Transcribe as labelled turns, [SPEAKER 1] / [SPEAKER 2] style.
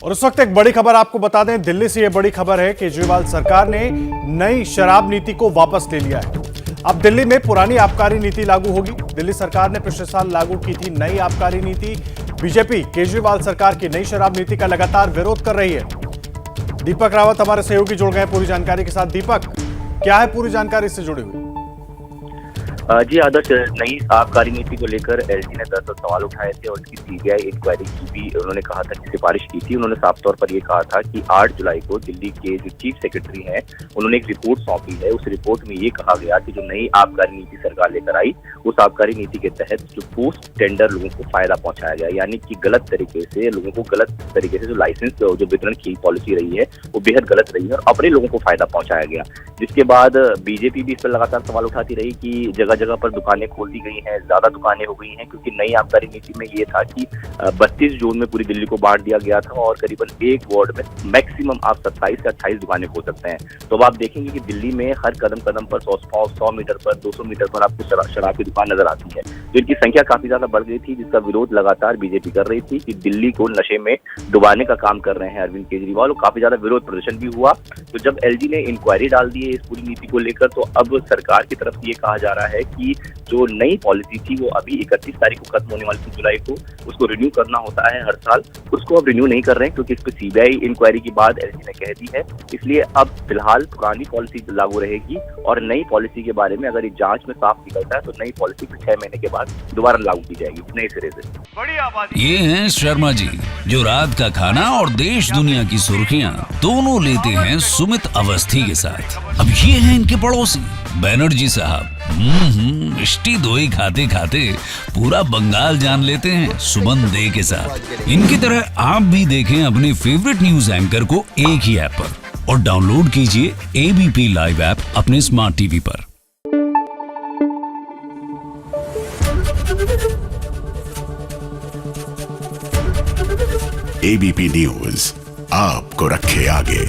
[SPEAKER 1] और उस वक्त एक बड़ी खबर आपको बता दें, दिल्ली से यह बड़ी खबर है, केजरीवाल सरकार ने नई शराब नीति को वापस ले लिया है। अब दिल्ली में पुरानी आबकारी नीति लागू होगी। दिल्ली सरकार ने पिछले साल लागू की थी नई आबकारी नीति। बीजेपी केजरीवाल सरकार की नई शराब नीति का लगातार विरोध कर रही है। दीपक रावत हमारे सहयोगी जुड़ गए पूरी जानकारी के साथ। दीपक, क्या है पूरी जानकारी इससे जुड़ी हुई?
[SPEAKER 2] जी आदर्श, नई आबकारी नीति को लेकर एलजी ने दरअसल सवाल उठाए थे और इसकी सीबीआई इंक्वायरी की भी उन्होंने कहा था कि सिफारिश की थी। उन्होंने साफ तौर पर यह कहा था कि 8 जुलाई को दिल्ली के जो चीफ सेक्रेटरी हैं उन्होंने एक रिपोर्ट सौंपी है। उस रिपोर्ट में ये कहा गया कि जो नई आबकारी नीति सरकार लेकर आई, उस आबकारी नीति के तहत जो पोस्ट टेंडर लोगों को फायदा पहुंचाया गया, यानी कि गलत तरीके से लोगों को गलत तरीके से जो लाइसेंस जो वितरण की पॉलिसी रही है वो बेहद गलत रही है और अपने लोगों को फायदा पहुंचाया गया। जिसके बाद बीजेपी भी इस पर लगातार सवाल उठाती रही कि जगह जगह पर दुकानें खोल दी गई हैं, ज्यादा दुकानें हो गई हैं, क्योंकि नई आबकारी नीति में ये था कि 32 जोन में पूरी दिल्ली को बांट दिया गया था और करीबन एक वार्ड में मैक्सिमम आप 27 से 28 दुकानें खोल सकते हैं। तो अब आप देखेंगे कि दिल्ली में हर कदम कदम पर 100 मीटर पर 200 मीटर पर आपको शराब की दुकान नजर आती है। तो इनकी संख्या काफी ज्यादा बढ़ गई थी, जिसका विरोध लगातार बीजेपी कर रही थी कि दिल्ली को नशे में डुबाने का काम कर रहे हैं अरविंद केजरीवाल, और काफी ज्यादा विरोध प्रदर्शन भी हुआ। तो जब एलजी ने इंक्वायरी डाल दी है इस पूरी नीति को लेकर, तो अब सरकार की तरफ से ये कहा जा रहा है कि जो नई पॉलिसी थी वो अभी 31 तारीख को खत्म होने वाली थी जुलाई को, उसको रिन्यू करना होता है हर साल, उसको अब रिन्यू नहीं कर रहे हैं क्योंकि इस पर सीबीआई इंक्वायरी के बाद एलजी ने कह दी है। इसलिए अब फिलहाल पुरानी पॉलिसी लागू रहेगी और नई पॉलिसी के बारे में अगर ये जांच में साफ निकलता है तो नई पॉलिसी फिर 6 महीने के बाद दोबारा लागू की जाएगी नए सिरे से।
[SPEAKER 3] ये हैं शर्मा जी, जो रात का खाना और देश दुनिया की सुर्खियां दोनों लेते हैं सुमित अवस्थी के साथ। अब ये हैं इनके पड़ोसी बनर्जी साहब। मिष्टी दोई खाते खाते पूरा बंगाल जान लेते हैं सुमन दे के साथ। इनकी तरह आप भी देखें अपने फेवरेट न्यूज एंकर को एक ही ऐप पर और डाउनलोड कीजिए एबीपी लाइव ऐप अपने स्मार्ट टीवी पर।
[SPEAKER 4] एबीपी न्यूज आपको रखे आगे।